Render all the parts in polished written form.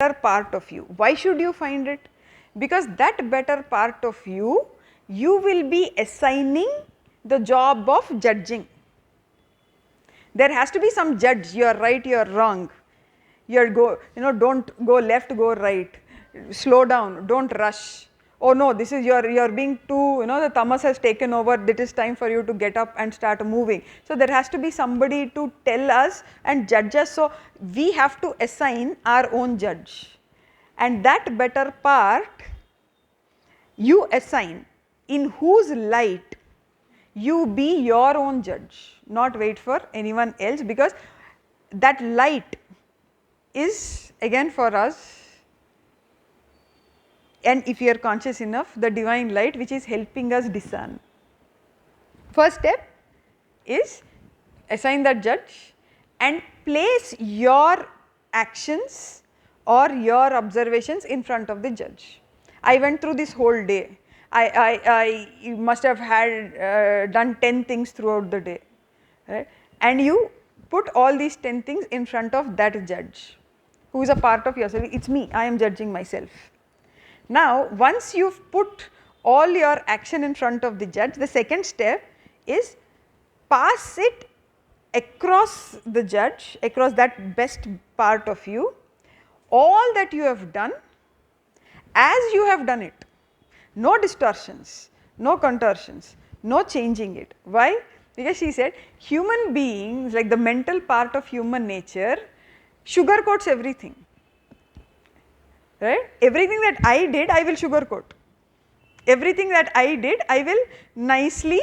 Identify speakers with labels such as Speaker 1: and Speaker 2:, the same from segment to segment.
Speaker 1: better part of you. Why should you find it? Because that better part of you, you will be assigning the job of judging. There has to be some judge, you are right, you are wrong, don't go left, go right, slow down, don't rush. Oh no, this is you're being too, the tamas has taken over, it is time for you to get up and start moving. So there has to be somebody to tell us and judge us, so we have to assign our own judge. And that better part you assign, in whose light you be your own judge, not wait for anyone else, because that light is again for us, and if you are conscious enough, the divine light which is helping us discern. First step is assign that judge and place your actions or your observations in front of the judge. I went through this whole day. I must have had done 10 things throughout the day, right? And you put all these 10 things in front of that judge, who is a part of yourself. It's me, I am judging myself. Now, once you've put all your action in front of the judge, the second step is pass it across the judge, across that best part of you, all that you have done as you have done it. No distortions, no contortions, no changing it. Why? Because she said human beings, like the mental part of human nature, sugarcoats everything, right? Everything that I did, I will sugarcoat. Everything that I did, I will nicely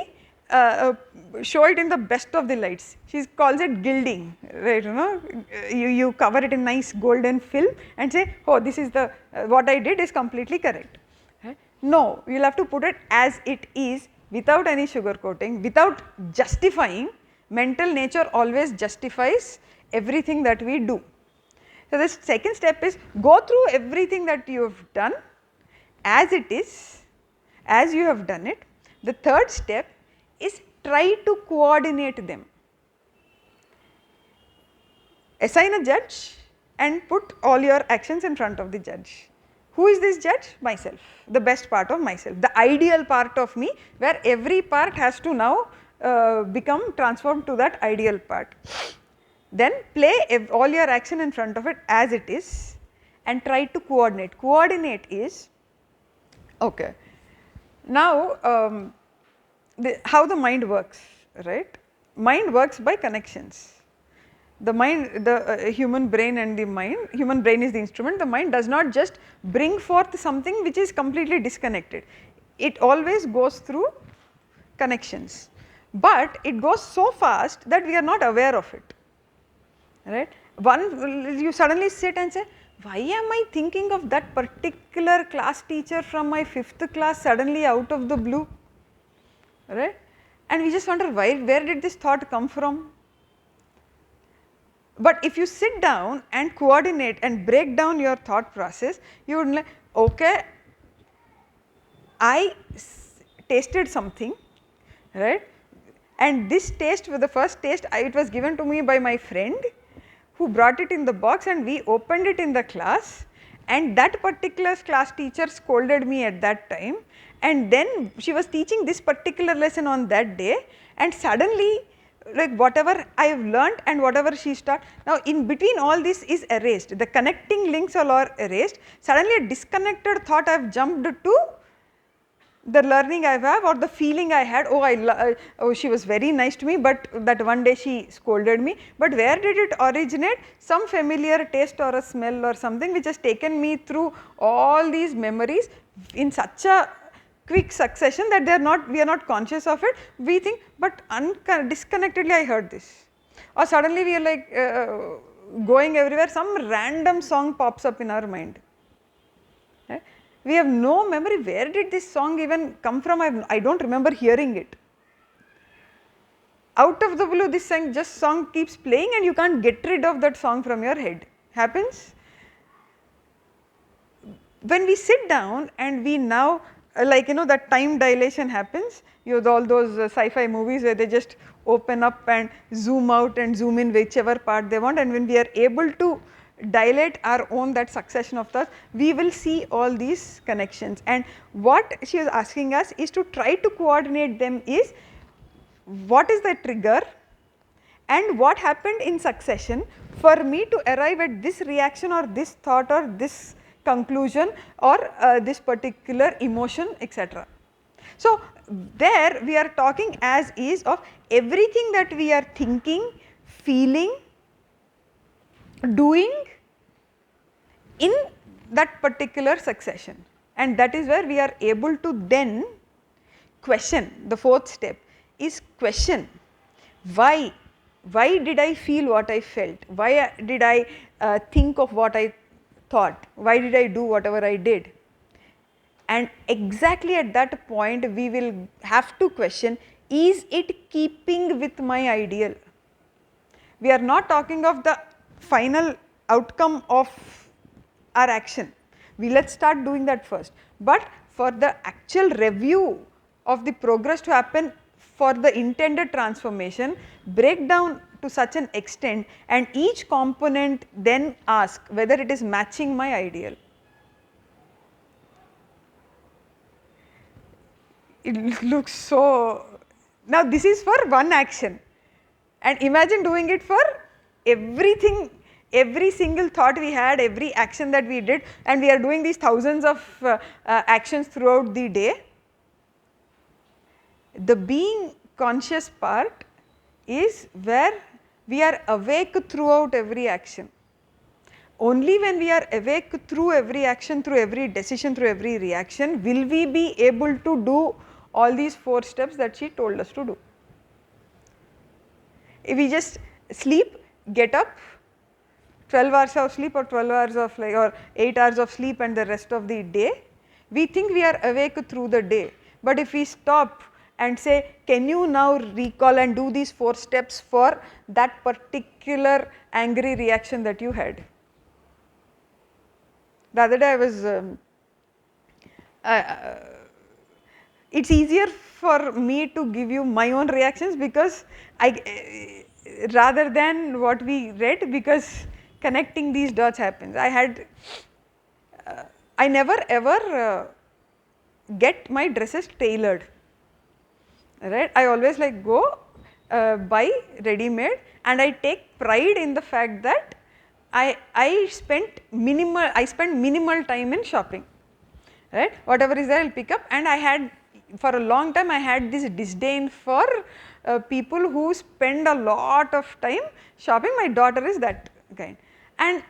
Speaker 1: show it in the best of the lights. She calls it gilding, right? You cover it in nice golden film and say, oh, this is the what I did is completely correct. Right? No, you will have to put it as it is, without any sugarcoating, without justifying. Mental nature always justifies everything that we do. So the second step is go through everything that you have done as it is, as you have done it. The third step is try to coordinate them. Assign a judge and put all your actions in front of the judge. Who is this judge? Myself, the best part of myself, the ideal part of me, where every part has to now become transformed to that ideal part. Then play all your action in front of it as it is and try to coordinate. Coordinate is, okay, now how the mind works, right? Mind works by connections. The mind, the human brain and the mind, human brain is the instrument, the mind does not just bring forth something which is completely disconnected. It always goes through connections, but it goes so fast that we are not aware of it, right? You suddenly sit and say, why am I thinking of that particular class teacher from my 5th class suddenly out of the blue, right? And we just wonder where did this thought come from? But if you sit down and coordinate and break down your thought process, you would like, okay, I tasted something, right? And this taste, the first taste, it was given to me by my friend who brought it in the box, and we opened it in the class, and that particular class teacher scolded me at that time, and then she was teaching this particular lesson on that day, and suddenly, like whatever I have learnt and whatever she taught, now in between all this is erased, the connecting links all are erased. Suddenly a disconnected thought I have jumped to the learning I have or the feeling I had, oh she was very nice to me, but that one day she scolded me. But where did it originate? Some familiar taste or a smell or something which has taken me through all these memories in such a quick succession that we are not conscious of it. We think, but disconnectedly I heard this, or suddenly we are like going everywhere, some random song pops up in our mind. Right? We have no memory, where did this song even come from? I do not remember hearing it. Out of the blue this song keeps playing and you can't get rid of that song from your head. Happens? When we sit down and we now, like that time dilation happens, all those sci-fi movies where they just open up and zoom out and zoom in whichever part they want, and when we are able to dilate our own that succession of thoughts, we will see all these connections. And what she was asking us is to try to coordinate them is what is the trigger and what happened in succession for me to arrive at this reaction or this thought or this conclusion or this particular emotion, etc. So, there we are talking as is of everything that we are thinking, feeling, doing in that particular succession, and that is where we are able to then question. The fourth step is question, why did I feel what I felt, why did I think of what I thought, why did I do whatever I did. And exactly at that point we will have to question, is it keeping with my ideal? We are not talking of the final outcome of our action, let us start doing that first, but for the actual review of the progress to happen for the intended transformation, break down to such an extent and each component then ask whether it is matching my ideal. It looks so, now this is for one action, and imagine doing it for everything, every single thought we had, every action that we did, and we are doing these thousands of actions throughout the day. The being conscious part is where we are awake throughout every action. Only when we are awake through every action, through every decision, through every reaction, will we be able to do all these 4 steps that she told us to do. If we just sleep, get up, 12 hours of sleep or 12 hours of or 8 hours of sleep and the rest of the day, we think we are awake through the day. But if we stop and say, can you now recall and do these 4 steps for that particular angry reaction that you had. The other day I was, it is easier for me to give you my own reactions because rather than what we read, because connecting these dots happens. I never ever get my dresses tailored, right. I always like go buy ready made, and I take pride in the fact that I spend minimal time in shopping, right. Whatever is there I will pick up, and I had for a long time I had this disdain for people who spend a lot of time shopping. My daughter is that kind, and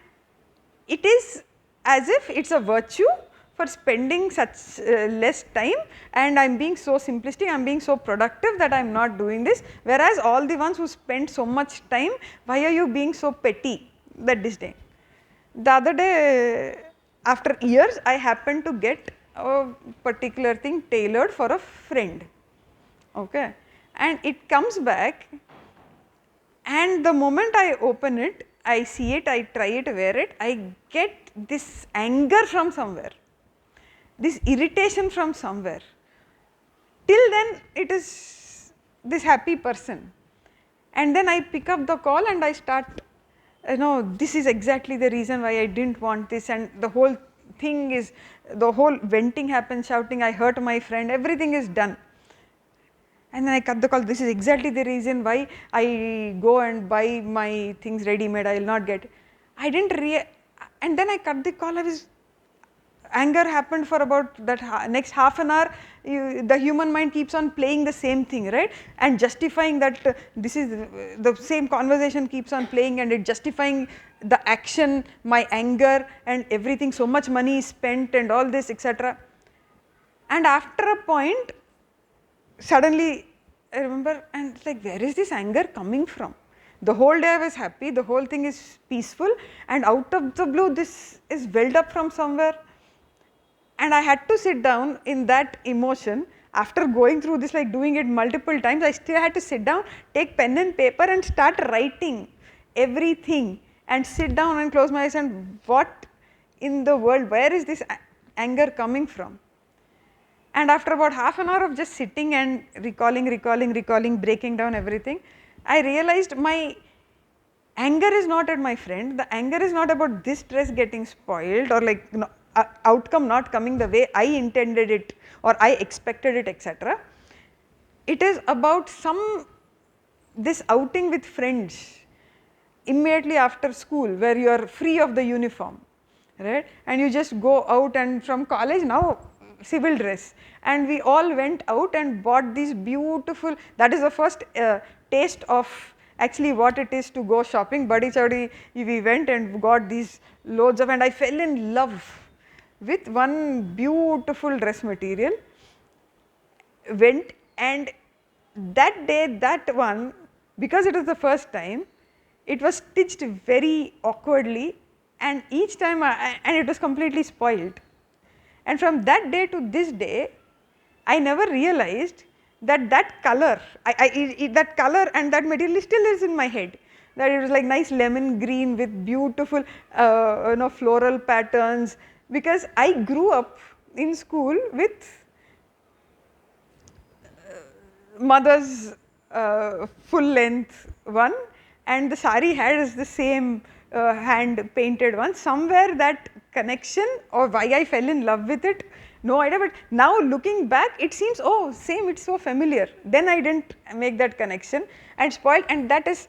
Speaker 1: it is as if it is a virtue for spending such less time, and I am being so simplistic, I am being so productive that I am not doing this, whereas all the ones who spend so much time, why are you being so petty, that disdain. The other day, after years, I happened to get a particular thing tailored for a friend, okay, and it comes back, and the moment I open it, I see it, I try it, wear it, I get this anger from somewhere, this irritation from somewhere. Till then it is this happy person, and then I pick up the call and I start, this is exactly the reason why I did not want this, and the whole thing is, the whole venting happens, shouting, I hurt my friend, everything is done. And then I cut the call, this is exactly the reason why I go and buy my things ready made, I will not get it. I did not and then I cut the call, anger happened for about that next half an hour. The human mind keeps on playing the same thing, right, and justifying that this is the same conversation keeps on playing, and it justifying the action, my anger and everything, so much money is spent and all this, etc. And after a point, suddenly I remember, and it's like, where is this anger coming from? The whole day I was happy, the whole thing is peaceful, and out of the blue this is welled up from somewhere. And I had to sit down in that emotion after going through this, like doing it multiple times. I still had to sit down, take pen and paper and start writing everything, and sit down and close my eyes and what in the world, where is this anger coming from? And after about half an hour of just sitting and recalling, breaking down everything, I realized my anger is not at my friend, the anger is not about this dress getting spoiled or like outcome not coming the way I intended it or I expected it, etc. It is about this outing with friends immediately after school where you are free of the uniform, right, and you just go out, and from college now civil dress, and we all went out and bought these beautiful, that is the first taste of actually what it is to go shopping. Badi chawdi, we went and got these loads of, and I fell in love with one beautiful dress material, went, and that day, that one, because it was the first time, it was stitched very awkwardly, and each time and it was completely spoiled. And from that day to this day, I never realized that that color, that color and that material still is in my head. That it was like nice lemon green with beautiful floral patterns, because I grew up in school with mother's full length one, and the sari has the same hand painted one. Somewhere that connection, or why I fell in love with it, no idea, but now looking back it seems, oh same, it's so familiar. Then I didn't make that connection and spoiled, and that is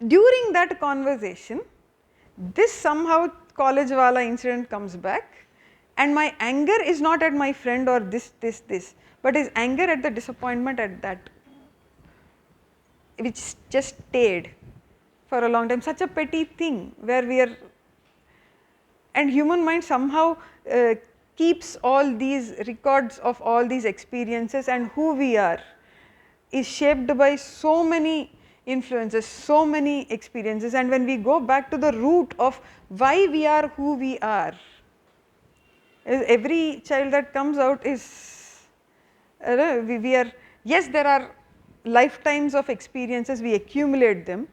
Speaker 1: during that conversation this somehow college wala incident comes back, and my anger is not at my friend or this, but is anger at the disappointment at that, which just stayed for a long time. Such a petty thing where we are, and human mind somehow keeps all these records of all these experiences, and who we are is shaped by so many influences, so many experiences. And when we go back to the root of why we are who we are, every child that comes out is, we are, yes, there are lifetimes of experiences, we accumulate them,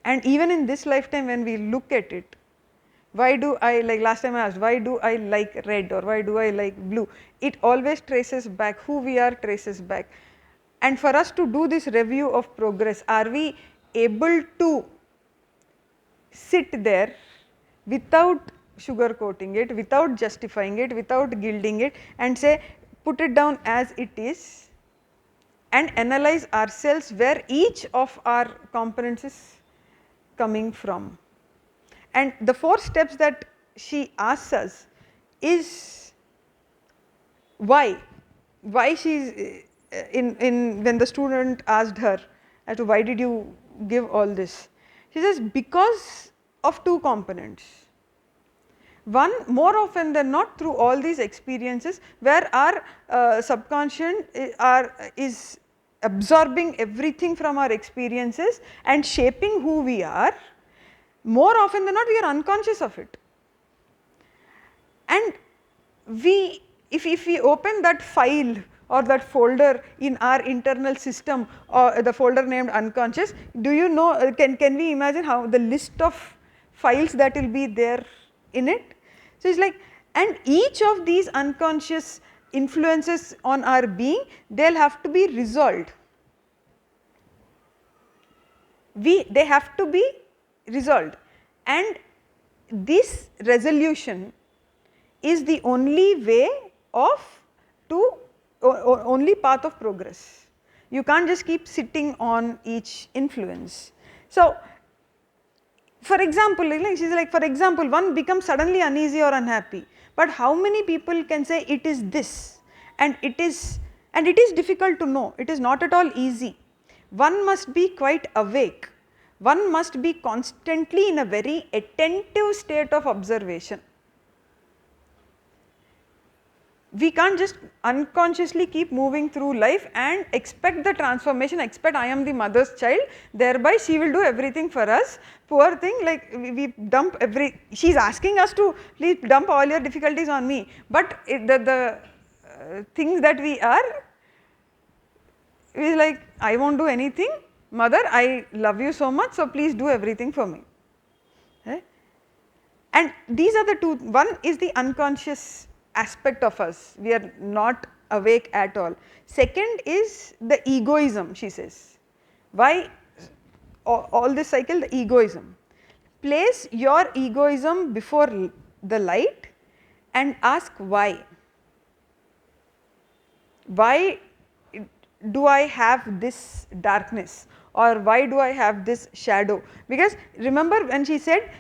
Speaker 1: and even in this lifetime when we look at it, why do I, like last time I asked, why do I like red or why do I like blue, it always traces back, who we are traces back. And for us to do this review of progress, are we able to sit there without sugarcoating it, without justifying it, without gilding it, and say, put it down as it is and analyze ourselves where each of our components is coming from. And the 4 steps that she asks us is why she is when the student asked her as to why did you give all this, she says because of 2 components. One, more often than not, through all these experiences where our subconscious is absorbing everything from our experiences and shaping who we are, more often than not we are unconscious of it. And if we open that file or that folder in our internal system, or the folder named unconscious, do you know, can we imagine how the list of files that will be there in it? So it's like, and each of these unconscious influences on our being, they'll have to be resolved. They have to be resolved, and this resolution is the only way only path of progress. You can't just keep sitting on each influence. So, for example, she's like, for example, one becomes suddenly uneasy or unhappy, but how many people can say it is this, and it is difficult to know, it is not at all easy. One must be quite awake, one must be constantly in a very attentive state of observation. We can't just unconsciously keep moving through life and expect the transformation, expect I am the mother's child, thereby she will do everything for us. Poor thing, like we dump she is asking us to please dump all your difficulties on me, but the things that we are, we is like, I won't do anything, mother, I love you so much, so please do everything for me. Right? And these are the 2, one is the unconscious aspect of us, we are not awake at all. Second is the egoism, she says. Why all this cycle, the egoism. Place your egoism before the light and ask why. Why do I have this darkness, or why do I have this shadow? Because remember when she said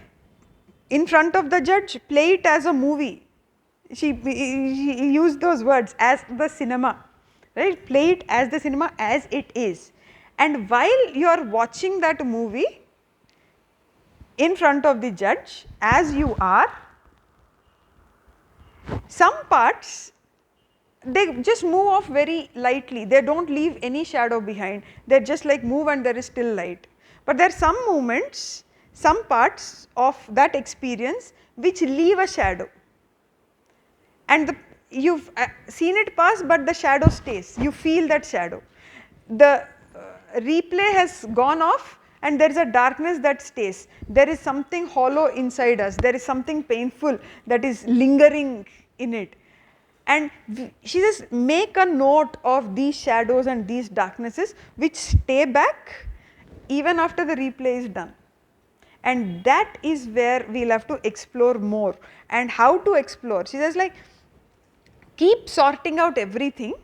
Speaker 1: in front of the judge, play it as a movie. She used those words, as the cinema, right? Play it as the cinema as it is. And while you are watching that movie in front of the judge as you are, some parts they just move off very lightly, they do not leave any shadow behind, they just like move and there is still light. But there are some moments, some parts of that experience which leave a shadow, and you have seen it pass but the shadow stays, you feel that shadow. The replay has gone off and there is a darkness that stays, there is something hollow inside us, there is something painful that is lingering in it. And she says, make a note of these shadows and these darknesses which stay back even after the replay is done. And that is where we will have to explore more. And how to explore? She says like, keep sorting out everything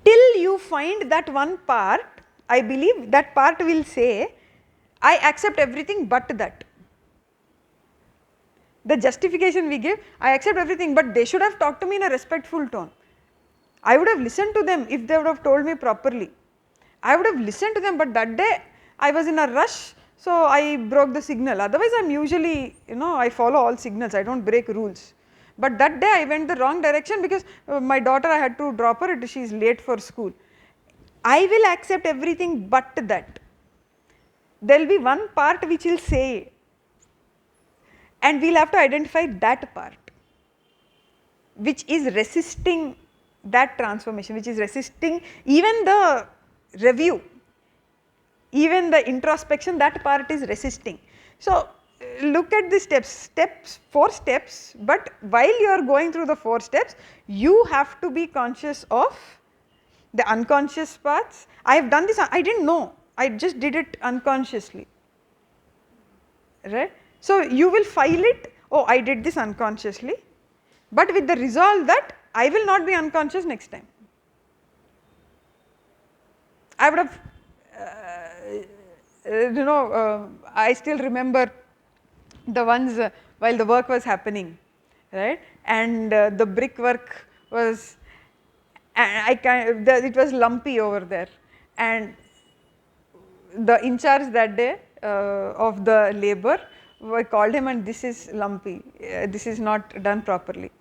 Speaker 1: till you find that one part. I believe that part will say, I accept everything but that. The justification we give, I accept everything, but they should have talked to me in a respectful tone. I would have listened to them if they would have told me properly. I would have listened to them, but that day I was in a rush, so I broke the signal. Otherwise I am usually, I follow all signals, I do not break rules. But that day I went the wrong direction because my daughter, I had to drop her, she is late for school. I will accept everything but that. There will be one part which will say, and we will have to identify that part which is resisting that transformation, which is resisting even the review, even the introspection, that part is resisting. So, look at the steps, 4 steps, but while you are going through the 4 steps, you have to be conscious of the unconscious parts. I have done this, I did not know, I just did it unconsciously, right. So, you will file it, oh I did this unconsciously, but with the resolve that I will not be unconscious next time. I would have, I still remember the ones while the work was happening, right, and the brickwork was, it was lumpy over there, and the in charge that day of the labor, I called him and this is lumpy, this is not done properly.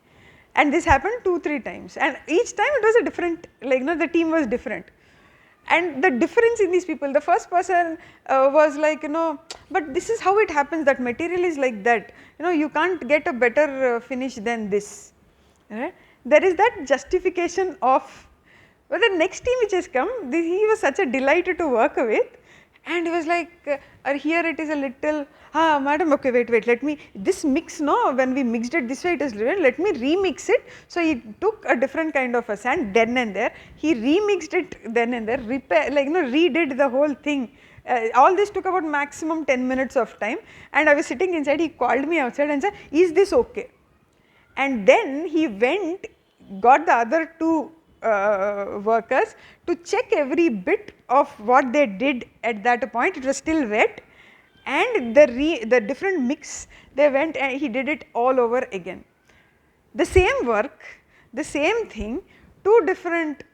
Speaker 1: And this happened 2-3 times, and each time it was a different, the team was different. And the difference in these people, the first person was like, but this is how it happens, that material is like that, you can't get a better finish than this, right. There is that justification of, but the next team which has come, he was such a delight to work with, and he was like, here it is a little, madam, okay, wait, let me, this mix, no, when we mixed it this way it is, let me remix it. So he took a different kind of a sand then and there, he remixed it then and there, redid the whole thing. All this took about maximum 10 minutes of time, and I was sitting inside, he called me outside and said, is this okay? And then he went, got the other 2 workers to check every bit of what they did at that point, it was still wet, and the different mix, they went and he did it all over again. The same work, the same thing, 2 different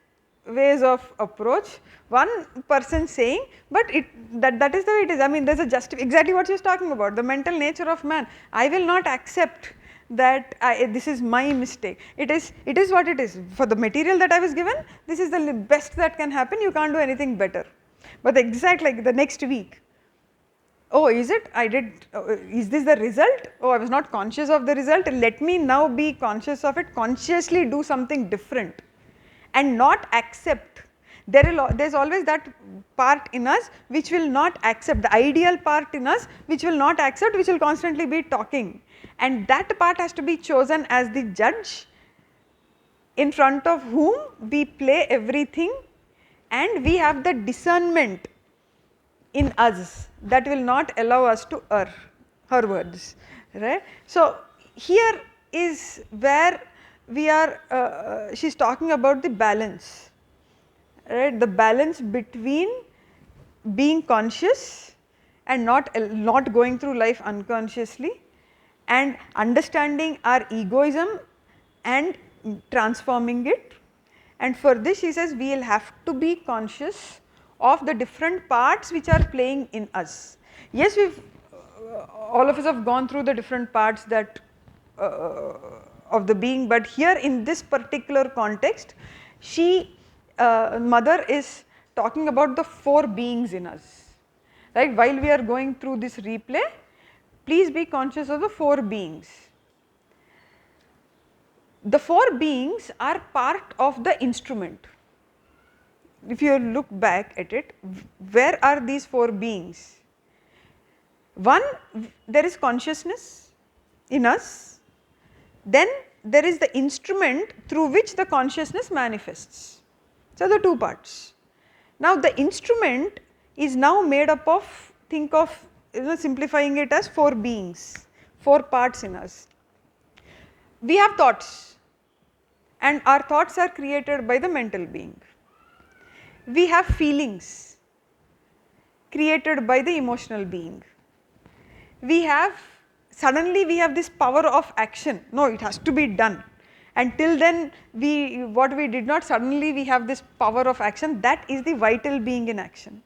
Speaker 1: ways of approach, one person saying, but that is the way it is. I mean, there is a exactly what she was talking about, the mental nature of man. I will not accept that this is my mistake, it is what it is. For the material that I was given, this is the best that can happen, you can't do anything better. But the exact, the next week, oh is it, I did, is this the result, oh I was not conscious of the result, let me now be conscious of it, consciously do something different and not accept. There is always that part in us which will not accept, the ideal part in us which will not accept, which will constantly be talking, and that part has to be chosen as the judge in front of whom we play everything, and we have the discernment in us that will not allow us to err, her words, right. So here is where we are, she is talking about the balance, right, the balance between being conscious and not going through life unconsciously, and understanding our egoism and transforming it. And for this she says we will have to be conscious of the different parts which are playing in us. Yes, we've all of us have gone through the different parts that of the being, but here in this particular context she mother is talking about the 4 beings in us, right. While we are going through this replay, please be conscious of the 4 beings. The 4 beings are part of the instrument. If you look back at it, where are these 4 beings? One, there is consciousness in us, then there is the instrument through which the consciousness manifests. So, the 2 parts. Now, the instrument is now made up of, think of, simplifying it as 4 beings, 4 parts in us. We have thoughts, and our thoughts are created by the mental being. We have feelings created by the emotional being. We have, suddenly we have this power of action, no, it has to be done, and till then what we did not, suddenly we have this power of action, that is the vital being in action.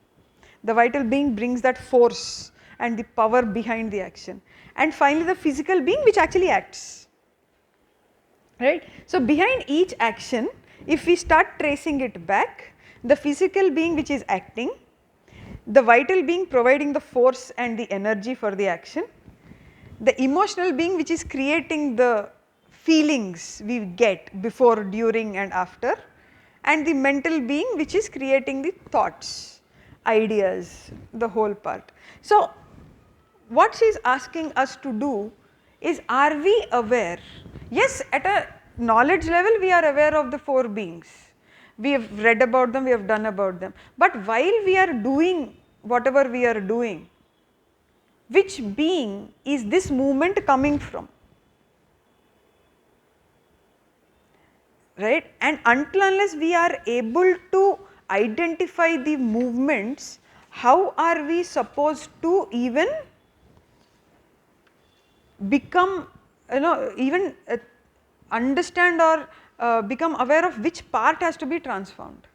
Speaker 1: The vital being brings that force and the power behind the action. And finally the physical being which actually acts, right. So behind each action, if we start tracing it back, the physical being which is acting, the vital being providing the force and the energy for the action, the emotional being which is creating the feelings we get before, during and after, and the mental being which is creating the thoughts, ideas, the whole part. So what she is asking us to do is, are we aware? Yes, at a knowledge level we are aware of the 4 beings, we have read about them, we have done about them, but while we are doing whatever we are doing, which being is this movement coming from, right. And until unless we are able to identify the movements, how are we supposed to even become, even understand or become aware of which part has to be transformed,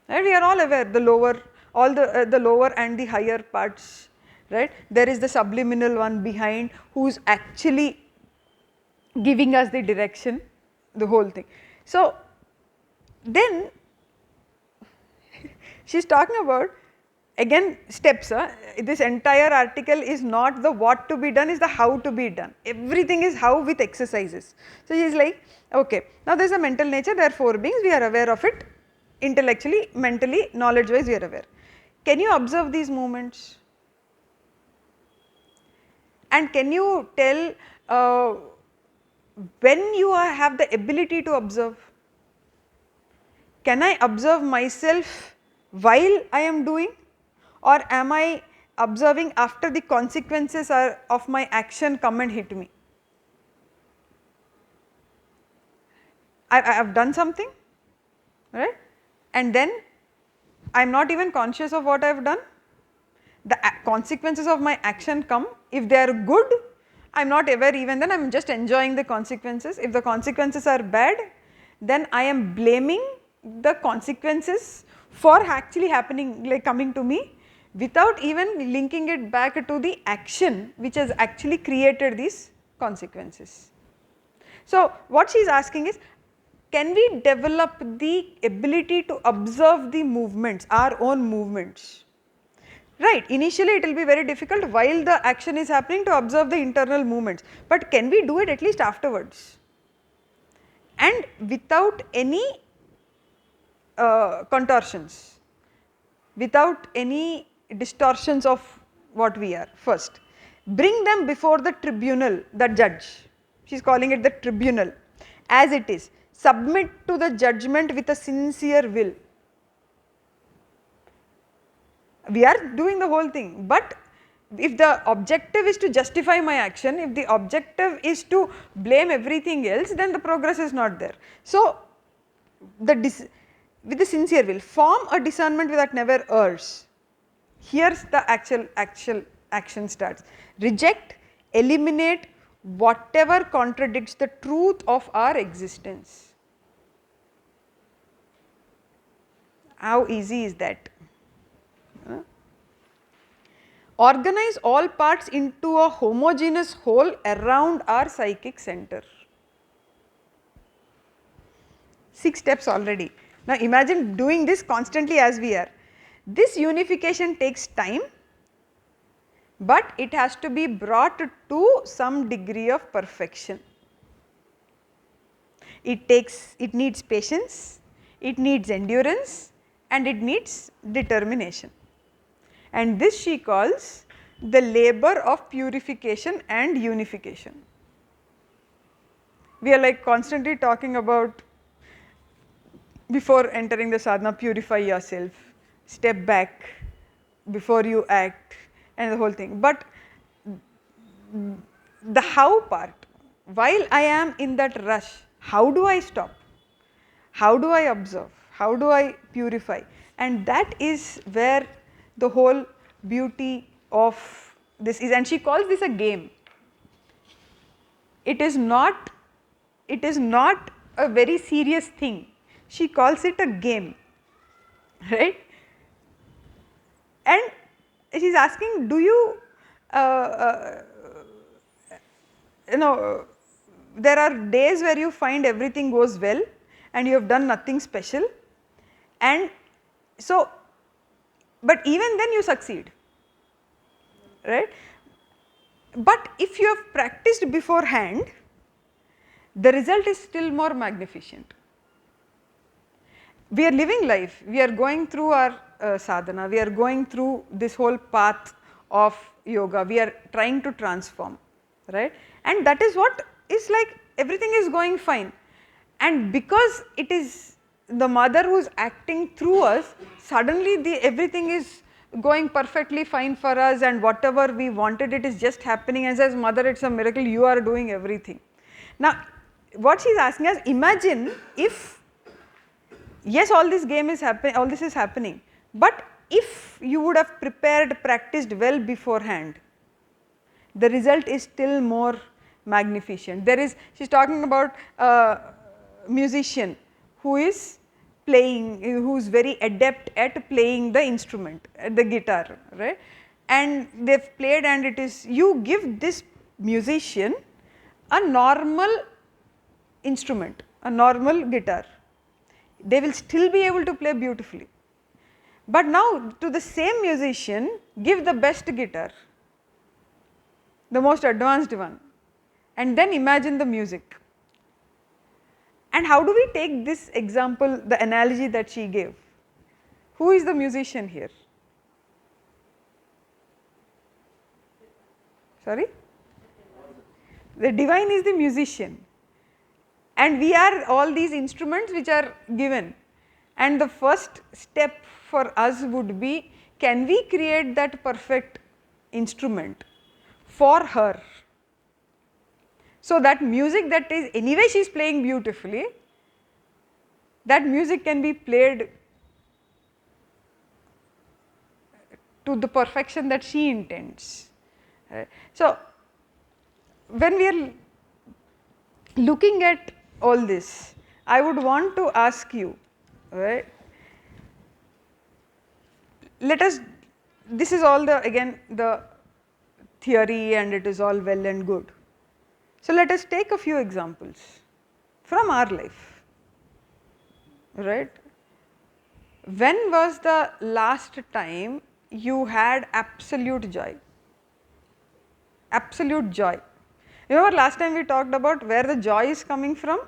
Speaker 1: right. We are all aware, the lower, all the lower and the higher parts, right. There is the subliminal one behind who is actually giving us the direction, the whole thing. So then she is talking about, again, steps. This entire article is not the what to be done, is the how to be done. Everything is how with exercises. So she is like, okay, now there is a mental nature, there are 4 beings, we are aware of it intellectually, mentally, knowledge wise we are aware. Can you observe these movements? And can you tell when you have the ability to observe? Can I observe myself while I am doing, or am I observing after the consequences of my action come and hit me? I have done something, right, and then I am not even conscious of what I have done. The consequences of my action come, if they are good, I am not aware, even then I am just enjoying the consequences. If the consequences are bad, then I am blaming the consequences for actually happening, like coming to me, without even linking it back to the action which has actually created these consequences. So what she is asking is, can we develop the ability to observe the movements, our own movements? Right, initially it will be very difficult while the action is happening to observe the internal movements, but can we do it at least afterwards and without any contortions, without any distortions of what we are? First, bring them before the tribunal, the judge, she is calling it the tribunal, as it is, submit to the judgment with a sincere will. We are doing the whole thing, but if the objective is to justify my action, if the objective is to blame everything else, then the progress is not there. So, with the sincere will, form a discernment that never errs. Here's the actual action starts. Reject, eliminate whatever contradicts the truth of our existence. How easy is that? Organize all parts into a homogeneous whole around our psychic center. 6 steps already. Now imagine doing this constantly as we are. This unification takes time, but it has to be brought to some degree of perfection. It needs patience, it needs endurance, and it needs determination. And this she calls the labor of purification and unification. We are like constantly talking about, before entering the sadhana, purify yourself, step back before you act, and the whole thing. But the how part, while I am in that rush, how do I stop? How do I observe? How do I purify? And that is where the whole beauty of this is, and she calls this a game. It is not a very serious thing. She calls it a game, right? And she is asking, do you, there are days where you find everything goes well and you have done nothing special, and so, but even then you succeed, right? But if you have practiced beforehand, the result is still more magnificent. We are living life, we are going through our sadhana, we are going through this whole path of yoga, we are trying to transform, right? And that is what is like, everything is going fine, and because it is the mother who is acting through us, suddenly everything is going perfectly fine for us, and whatever we wanted, it is just happening, and says, mother, it is a miracle, you are doing everything. Now what she is asking us, imagine if, yes, all this is happening, but if you would have prepared, practiced well beforehand, the result is still more magnificent. She is talking about a musician who is playing, who is very adept at playing the instrument, the guitar, right? And they have played, and it is, you give this musician a normal instrument, a normal guitar, they will still be able to play beautifully. But now to the same musician, give the best guitar, the most advanced one, and then imagine the music. And how do we take this example, the analogy that she gave? Who is the musician here? Sorry? The divine is the musician, and we are all these instruments which are given, and the first step for us would be, can we create that perfect instrument for her? So that music that is, anyway she is playing beautifully, that music can be played to the perfection that she intends. So when we are looking at all this, I would want to ask you, right, this is all again the theory, and it is all well and good. So let us take a few examples from our life, right? When was the last time you had absolute joy? Absolute joy. Remember last time we talked about where the joy is coming from?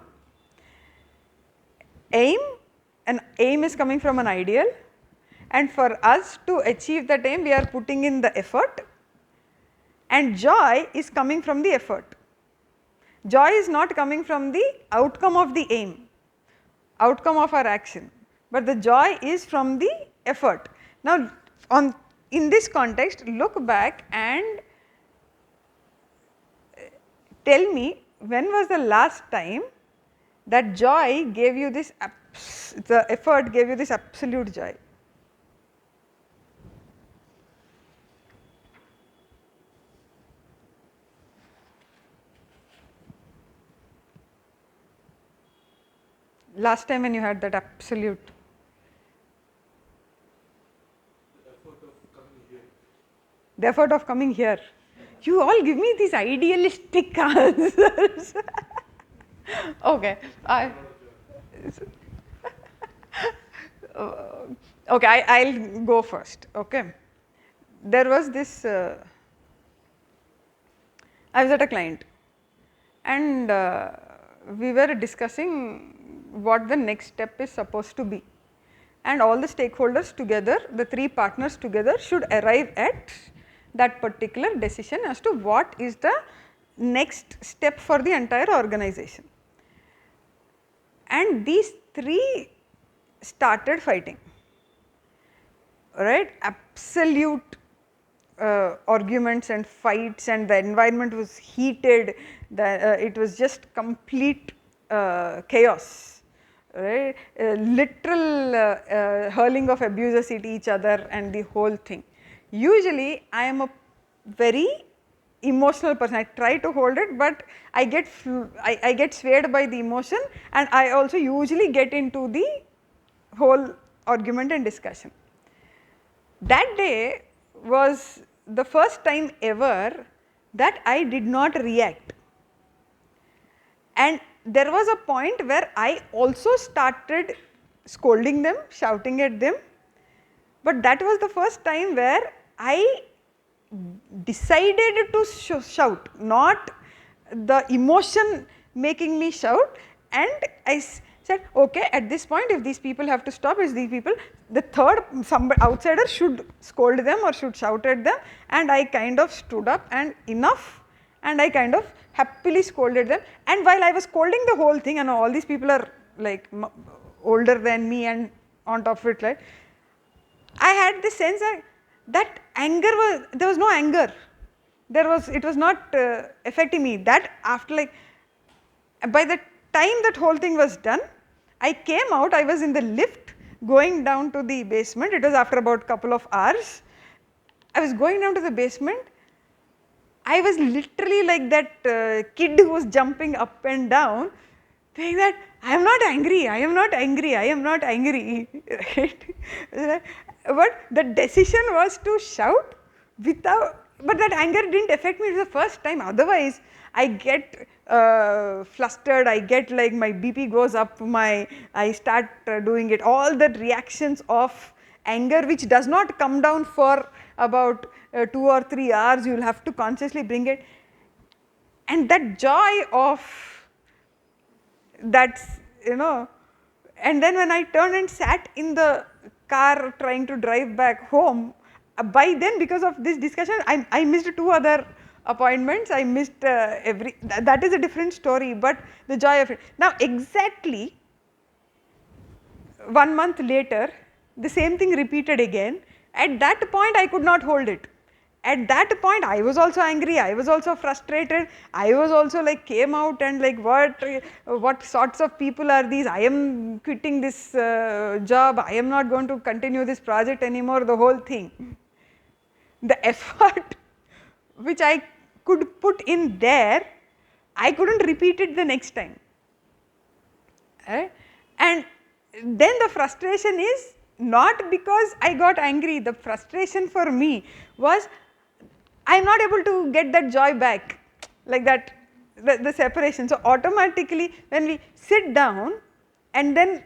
Speaker 1: An aim is coming from an ideal, and for us to achieve that aim we are putting in the effort, and joy is coming from the effort. Joy is not coming from the outcome of the aim, outcome of our action, but the joy is from the effort. Now in this context, look back and tell me, when was the last time that joy gave you this, the effort gave you this absolute joy? Last time when you had that absolute. The effort of coming here. You all give me these idealistic answers. Okay, okay, I'll go first. Okay, there was this. I was at a client, and we were discussing what the next step is supposed to be, and all the stakeholders together, the 3 partners together, should arrive at that particular decision as to what is the next step for the entire organization. And these 3 started fighting, right? Absolute arguments and fights, and the environment was heated, it was just complete chaos, right? Literal hurling of abuses at each other and the whole thing. Usually I am a very emotional person. I try to hold it, but I get swayed by the emotion, and I also usually get into the whole argument and discussion. That day was the first time ever that I did not react, and there was a point where I also started scolding them, shouting at them, but that was the first time where I decided to shout, not the emotion making me shout. And I said, okay, at this point, if these people have to stop, it's these people, the third outsider should scold them or should shout at them. And I kind of stood up and enough, and I kind of happily scolded them. And while I was scolding the whole thing, and all these people are like older than me, and on top of it, right, I had this sense that anger was, there was no anger, it was not affecting me. That after, like, by the time that whole thing was done, I came out, I was in the lift going down to the basement. It was after about couple of hours. I was going down to the basement. I was literally like that kid who was jumping up and down, saying that I am not angry, I am not angry, I am not angry, right? But the decision was to shout without, but that anger didn't affect me. It was the first time. Otherwise, I get flustered, I get like my BP goes up, I start doing it, all the reactions of anger, which does not come down for about 2 or 3 hours. You will have to consciously bring it, and that joy of that, you know. And then when I turned and sat in the car trying to drive back home, by then, because of this discussion, I missed 2 other appointments. I missed that is a different story, but the joy of it. Now exactly 1 month later, the same thing repeated again. At that point I could not hold it. At that point I was also angry, I was also frustrated, I was also like came out and like, what sorts of people are these, I am quitting this job, I am not going to continue this project anymore, the whole thing. The effort which I could put in there, I couldn't repeat it the next time. Right? And then the frustration is not because I got angry, the frustration for me was I am not able to get that joy back, like that, the separation. So automatically when we sit down, and then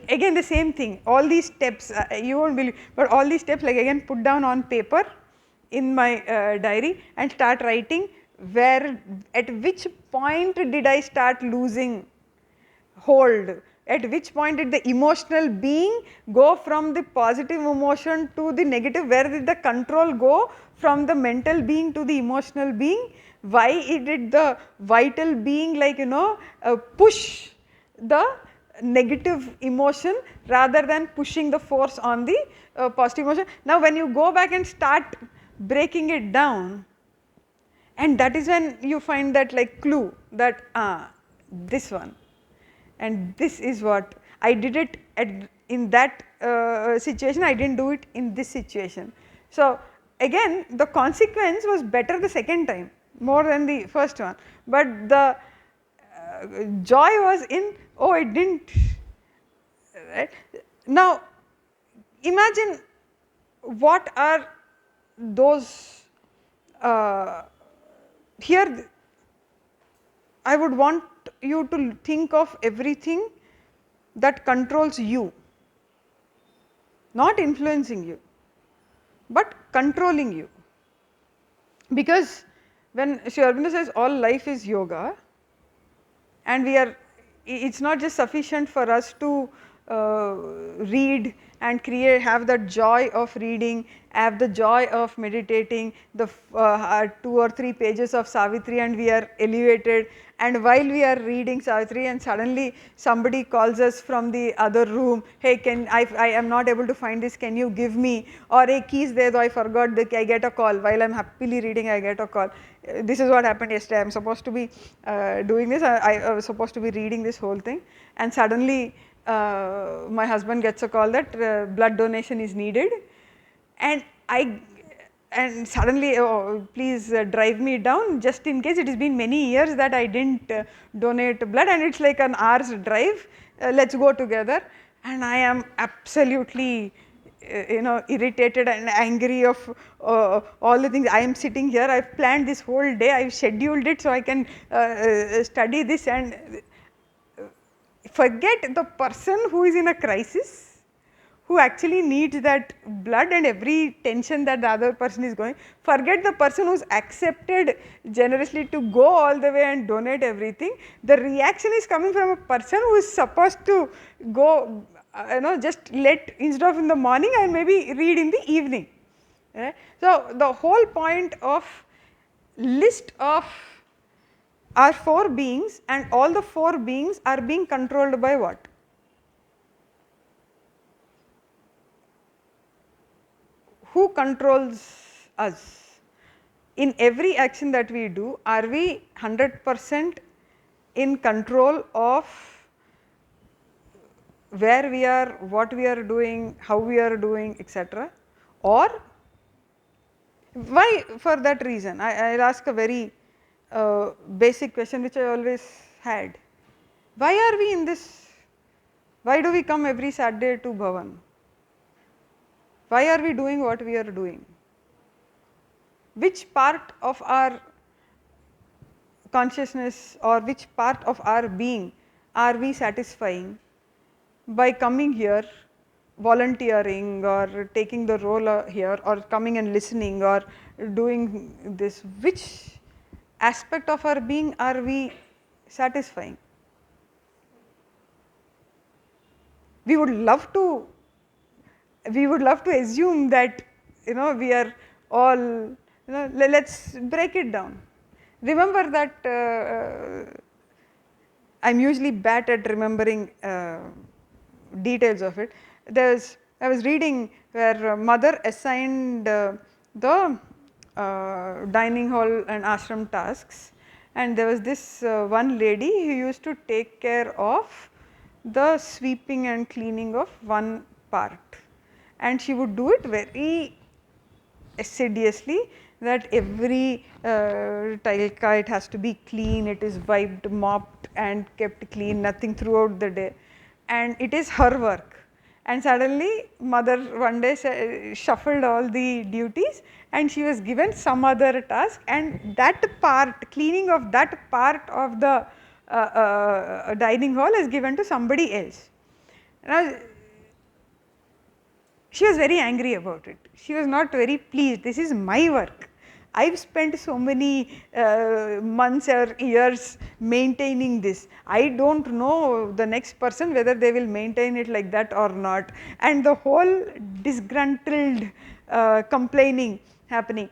Speaker 1: again the same thing, all these steps, you won't believe, but all these steps, like again put down on paper in my diary and start writing, at which point did I start losing hold, at which point did the emotional being go from the positive emotion to the negative, where did the control go from the mental being to the emotional being, why did the vital being, like, you know, push the negative emotion rather than pushing the force on the positive emotion. Now when you go back and start breaking it down, and that is when you find that like clue that this one, and this is what I did it in that situation, I did not do it in this situation. So again the consequence was better the second time more than the first one, but the joy was in, oh it did not, right. Now imagine what are those, here I would want you to think of everything that controls you, not influencing you, but controlling you. Because when Sri Aurobindo says all life is yoga, and it is not just sufficient for us to read and have that joy of reading, have the joy of meditating, the 2 or 3 pages of Savitri and we are elevated, and while we are reading Savitri and suddenly somebody calls us from the other room, hey I am not able to find this, can you give me, or hey keys there though I forgot, I get a call while I am happily reading, I get a call. This is what happened yesterday. I am supposed to be doing this, I was supposed to be reading this whole thing, and suddenly my husband gets a call that blood donation is needed, and suddenly, oh, please drive me down just in case, it has been many years that I did not donate blood and it is like an hour's drive, let us go together, and I am absolutely irritated and angry of all the things. I am sitting here, I have planned this whole day, I have scheduled it so I can study this, and forget the person who is in a crisis, who actually needs that blood and every tension that the other person is going, forget the person who is accepted generously to go all the way and donate everything. The reaction is coming from a person who is supposed to go, just instead of in the morning and maybe read in the evening. Right? So the whole point of list of our 4 beings, and all the 4 beings are being controlled by what? Who controls us? In every action that we do, are we 100% in control of where we are, what we are doing, how we are doing, etc.? Or why? For that reason, I will ask a very basic question which I always had. Why are we in this? Why do we come every Saturday to Bhavan? Why are we doing what we are doing? Which part of our consciousness or which part of our being are we satisfying by coming here, volunteering or taking the role here, or coming and listening or doing this? Which aspect of our being are we satisfying? We would love to assume that we are all, let us break it down. Remember that I am usually bad at remembering details of it. I was reading where mother assigned the dining hall and ashram tasks, and there was this one lady who used to take care of the sweeping and cleaning of one part, and she would do it very assiduously, that every tile it has to be clean, it is wiped, mopped and kept clean, nothing throughout the day, and it is her work. And suddenly mother one day shuffled all the duties and she was given some other task, and that part, cleaning of that part of the dining hall is given to somebody else. Now, she was very angry about it. She was not very pleased. This is my work. I have spent so many months or years maintaining this. I do not know the next person whether they will maintain it like that or not, and the whole disgruntled complaining happening.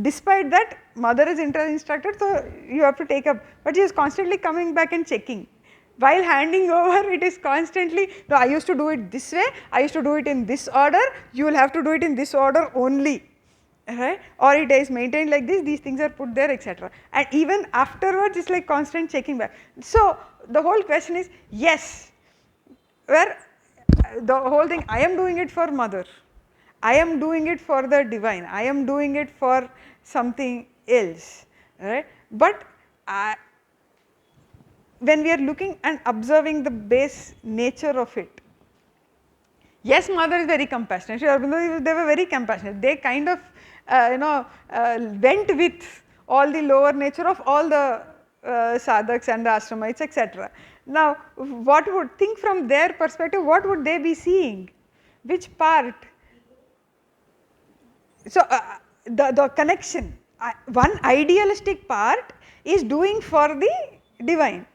Speaker 1: Despite that, mother is instructed, so you have to take up, but she is constantly coming back and checking. While handing over, it is constantly, no, I used to do it this way, I used to do it in this order, you will have to do it in this order only, right? Or it is maintained like this, these things are put there, etc. And even afterwards, it's like constant checking back. So the whole question is, yes, where the whole thing, I am doing it for mother, I am doing it for the divine, I am doing it for something else, right? But when we are looking and observing the base nature of it, yes, mother is very compassionate. Sri Aurobindo, they were very compassionate. They kind of, went with all the lower nature of all the sadhaks and the ashramites, etc. Now, what would, think from their perspective, what would they be seeing? Which part? So, the connection, one idealistic part is doing for the divine,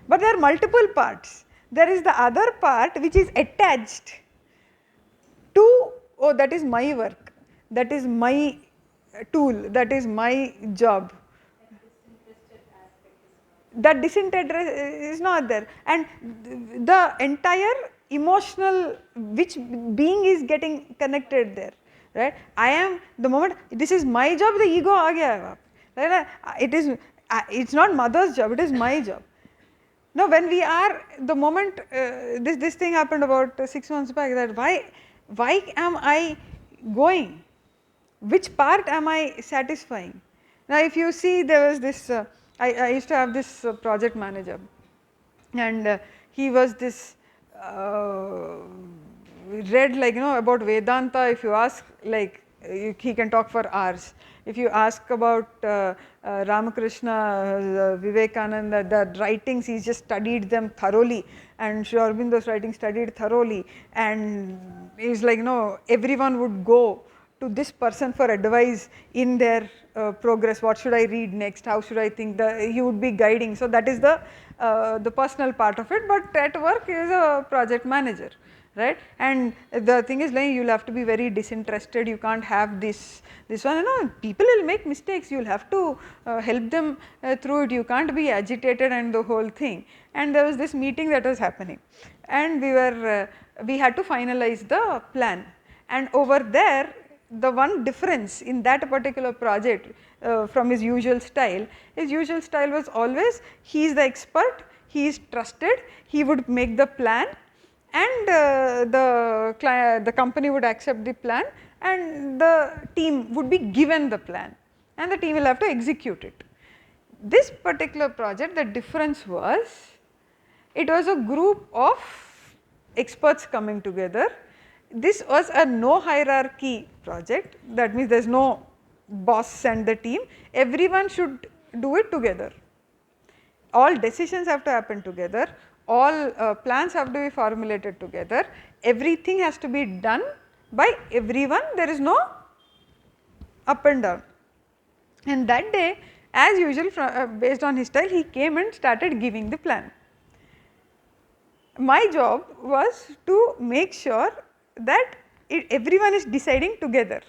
Speaker 1: but there are multiple parts. There is the other part which is attached to, oh, that is my work, that is my tool, that is my job. That disinterested is not there, and the entire emotional, which being is getting connected there, right? I am, the moment this is my job, the ego aa gaya hai, right? It is, it's not mother's job, it is my job. Now, when we are, the moment this thing happened about 6 months back, that why am I going? Which part am I satisfying? Now, if you see, there was this, I used to have this project manager, and he was this, read, like, about Vedanta. If you ask, like, he can talk for hours. If you ask about Ramakrishna, Vivekananda, the writings, he just studied them thoroughly, and Sri Aurobindo's writing studied thoroughly, and he's like, everyone would go to this person for advice in their progress. What should I read next? How should I think? He would be guiding. So that is the personal part of it. But at work, he is a project manager, right? And the thing is, like, you'll have to be very disinterested. You can't have this one. People will make mistakes. You'll have to help them through it. You can't be agitated and the whole thing. And there was this meeting that was happening, and we had to finalize the plan. And over there, the one difference in that particular project from his usual style was always, he is the expert, he is trusted, he would make the plan, and the company would accept the plan, and the team would be given the plan, and the team will have to execute it. This particular project, the difference was, it was a group of experts coming together. This was a no hierarchy project, that means there is no boss and the team, everyone should do it together. All decisions have to happen together, all plans have to be formulated together, everything has to be done by everyone, there is no up and down. And that day, as usual, based on his style, he came and started giving the plan. My job was to make sure that everyone is deciding together.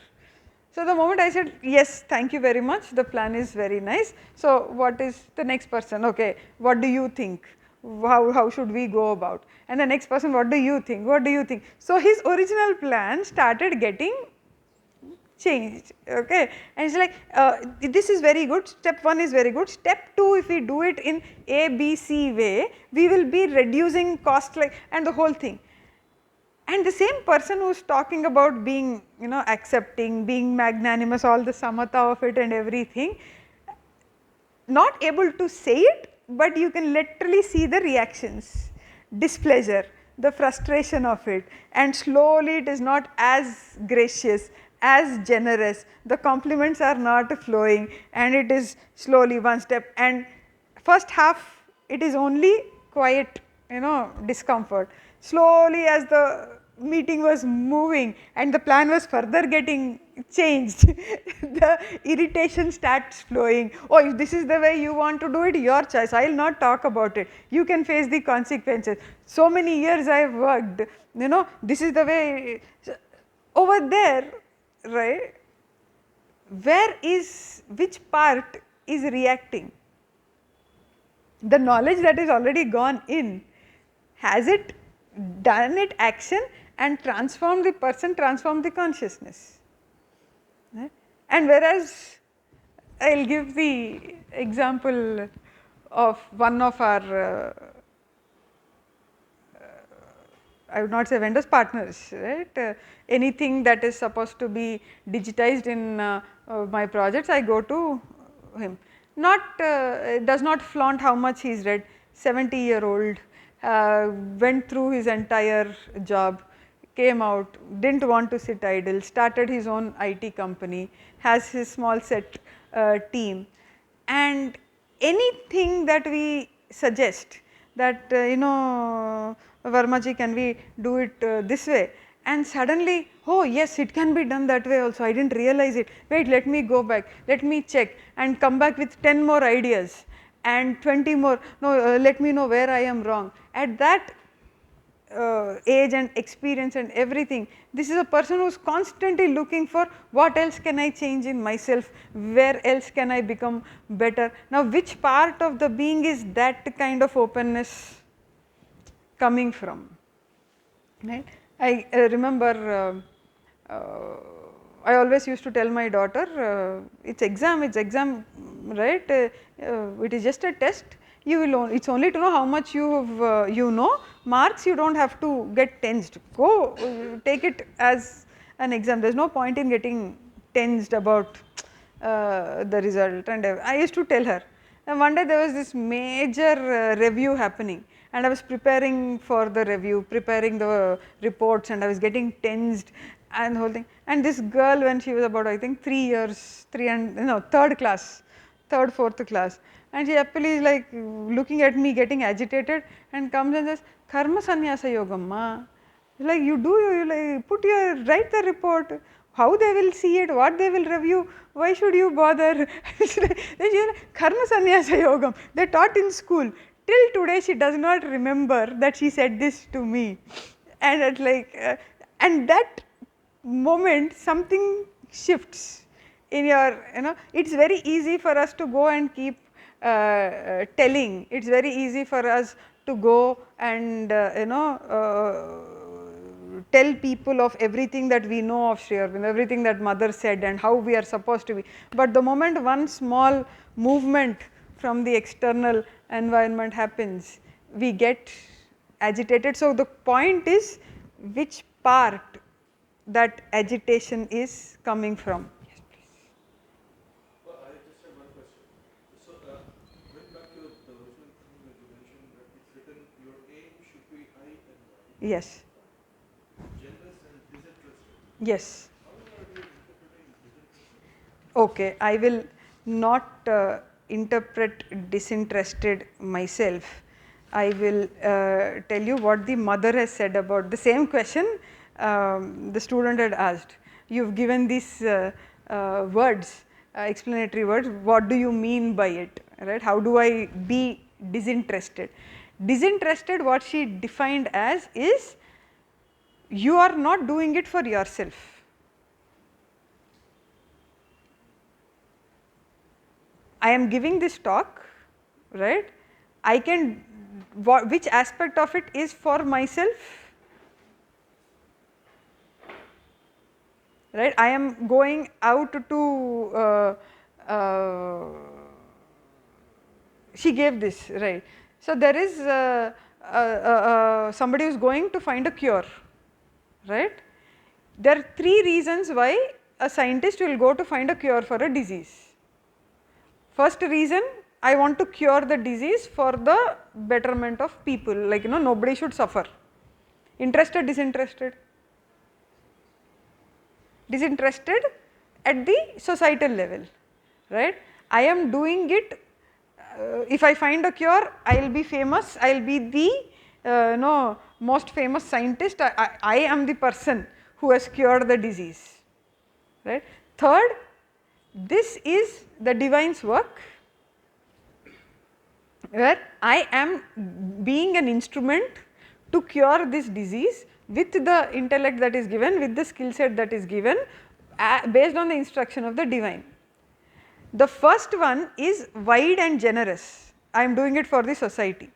Speaker 1: So the moment I said, yes, thank you very much, the plan is very nice. So what is the next person? Okay, what do you think? How should we go about? And the next person, what do you think? What do you think? So his original plan started getting changed, okay, and it's like, this is very good, step 1 is very good, step 2, if we do it in ABC way, we will be reducing cost, like, and the whole thing. And the same person who is talking about being, accepting, being magnanimous, all the samatha of it and everything, not able to say it, but you can literally see the reactions, displeasure, the frustration of it, and slowly it is not as gracious, as generous, the compliments are not flowing, and it is slowly one step, and first half it is only quiet, discomfort. Slowly, as the meeting was moving and the plan was further getting changed, the irritation starts flowing. Oh, if this is the way you want to do it, your choice, I will not talk about it, you can face the consequences. So many years I have worked, this is the way. Over there, right, which part is reacting? The knowledge that is already gone in, has it done it action and transformed the person, transformed the consciousness. Right? And whereas I will give the example of one of our I would not say vendors, partners, right. Anything that is supposed to be digitized in my projects, I go to him. Not does not flaunt how much he is read. 70-year-old went through his entire job, came out, didn't want to sit idle, started his own IT company, has his small set team, and anything that we suggest that Varmaji, can we do it this way, and suddenly, oh yes, it can be done that way also, I did not realize it, wait, let me go back, let me check, and come back with 10 more ideas and 20 more, no, let me know where I am wrong. At that age and experience and everything, this is a person who is constantly looking for what else can I change in myself, where else can I become better. Now which part of the being is that kind of openness coming from, right? I remember I always used to tell my daughter, it's exam, right, it is just a test, you will only, it's only to know how much you have, you know, marks you do not have to get tensed, go take it as an exam, there is no point in getting tensed about the result. And I used to tell her, and one day there was this major review happening, and I was preparing for the review, preparing the reports, and I was getting tensed and the whole thing. And this girl, when she was about, I think 3 years, third class, third, fourth class, and she happily is like looking at me getting agitated and comes and says, Karma Sannyasa Yogam ma. Like you do, you like put your, write the report, how they will see it, what they will review, why should you bother? Karma Sannyasa Yogam, they taught in school. Till today she does not remember that she said this to me, and at like and that moment something shifts in your, it's very easy for us to go and keep telling, it's very easy for us to go and tell people of everything that we know of Sri Aurobindo, everything that mother said and how we are supposed to be, but the moment one small movement from the external environment happens, we get agitated. So the point is which part that agitation is coming from. Yes, please.
Speaker 2: Well, I just have one question. So going back to the original thing that you mentioned, that it's written your aim should be high and wide.
Speaker 1: Yes.
Speaker 2: Generous and disinterested.
Speaker 1: Yes.
Speaker 2: How are you interpreting disinterested?
Speaker 1: Okay, I will not interpret disinterested myself. I will tell you what the mother has said about the same question the student had asked. You have given these words, explanatory words, what do you mean by it, right? How do I be disinterested? Disinterested, what she defined as is, you are not doing it for yourself. I am giving this talk, right? I can, which aspect of it is for myself, right? I am going out to, she gave this, right? So there is somebody who is going to find a cure, right? There are 3 reasons why a scientist will go to find a cure for a disease. First reason, I want to cure the disease for the betterment of people, like nobody should suffer. Interested, disinterested? Disinterested at the societal level, right? I am doing it, if I find a cure, I will be famous, I will be the most famous scientist, I am the person who has cured the disease, right? Third, this is the divine's work, where I am being an instrument to cure this disease with the intellect that is given, with the skill set that is given, based on the instruction of the divine. The first one is wide and generous, I am doing it for the society,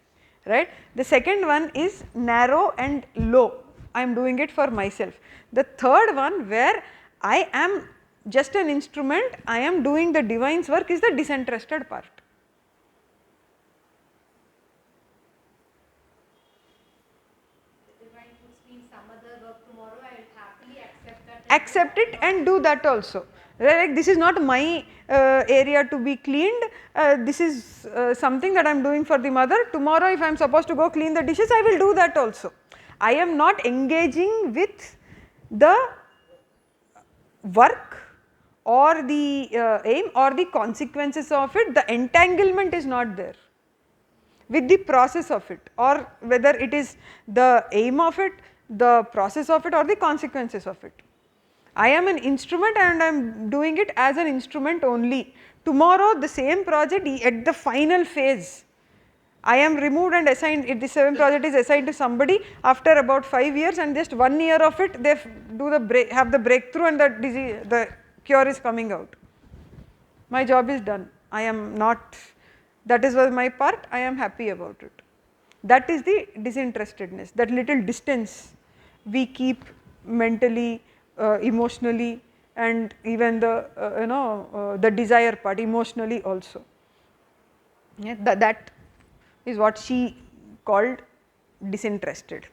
Speaker 1: right. The second one is narrow and low, I am doing it for myself. The third one, where I am just an instrument, I am doing the divine's work, is the disinterested part.
Speaker 3: The divine puts me in some other work tomorrow, I will happily accept that.
Speaker 1: Accept it and do that also. Like, this is not my area to be cleaned, this is something that I am doing for the mother. Tomorrow if I am supposed to go clean the dishes, I will do that also. I am not engaging with the work or the aim or the consequences of it. The entanglement is not there with the process of it, or whether it is the aim of it, the process of it, or the consequences of it. I am an instrument and I am doing it as an instrument only. Tomorrow the same project at the final phase, I am removed and assigned, if the same project is assigned to somebody after about 5 years, and just 1 year of it they have the breakthrough and the cure is coming out. My job is done, I am not, that is my part, I am happy about it. That is the disinterestedness, that little distance we keep mentally, emotionally, and even the the desire part emotionally also. Yeah, that is what she called disinterested.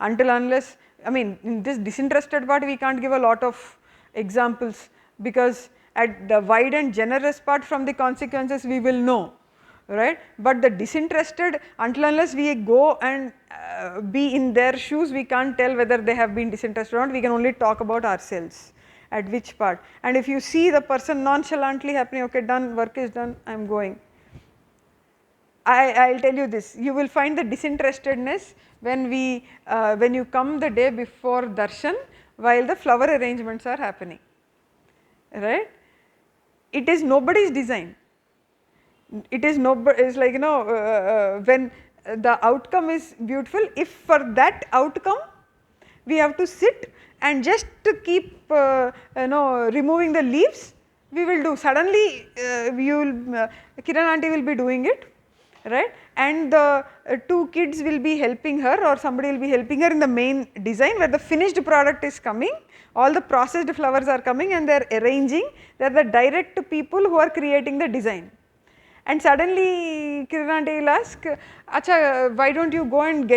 Speaker 1: Until unless, I mean, in this disinterested part we can't give a lot of examples, because at the wide and generous part, from the consequences we will know, right. But the disinterested, until unless we go and be in their shoes, we can't tell whether they have been disinterested or not. We can only talk about ourselves, at which part. And if you see the person nonchalantly happening, okay, done, work is done, I am going. I will tell you this, you will find the disinterestedness when you come the day before darshan while the flower arrangements are happening, right. It is nobody's design. It is it's like, when the outcome is beautiful, if for that outcome we have to sit and just to keep removing the leaves, we will do. Suddenly Kiran aunty will be doing it, right, and the two kids will be helping her, or somebody will be helping her in the main design, where the finished product is coming, all the processed flowers are coming and they are arranging, they are the direct people who are creating the design. And suddenly Kiran aunty will ask, acha, why don't you go and get